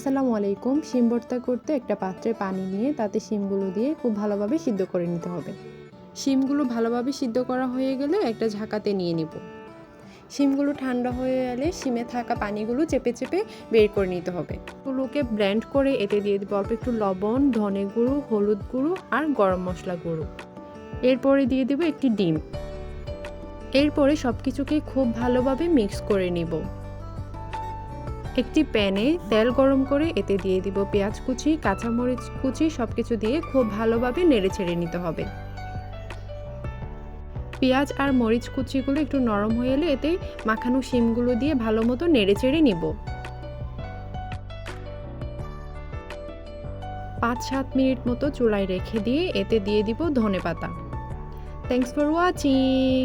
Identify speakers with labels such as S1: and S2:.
S1: আসসালামু আলাইকুম। শিম ভর্তা করতে একটা পাত্রে পানি নিয়ে তাতে শিমগুলো দিয়ে খুব ভালোভাবে সিদ্ধ করে নিতে হবে। শিমগুলো ভালোভাবে সিদ্ধ করা হয়ে গেলে একটা ঝাঁকাতে নিয়ে নিব। শিমগুলো ঠান্ডা হয়ে এলে শিমে থাকা পানিগুলো চেপে চেপে বের করে নিতে হবে। এগুলোকে ব্লেন্ড করে এতে দিয়ে দিব অল্প একটু লবণ, ধনে গুঁড়ো, হলুদ গুঁড়ো আর গরম মশলা গুঁড়ো। এরপরে দিয়ে দেব একটি ডিম। এরপরে সব কিছুকে খুব ভালোভাবে মিক্স করে নিব। একটি প্যানে তেল গরম করে এতে দিয়ে দিব পেঁয়াজ কুচি, কাঁচামরিচ কুচি সবকিছু দিয়ে খুব ভালোভাবে নেড়ে ছেড়ে নিতে হবে। পেঁয়াজ আর মরিচ কুচিগুলো একটু নরম হয়ে এলে এতে মাখানো শিমগুলো দিয়ে ভালো মতো নেড়ে চেড়ে নিব। 5-7 মিনিট মতো চুলায় রেখে দিয়ে এতে দিয়ে দিব ধনেপাতা। Thanks for watching.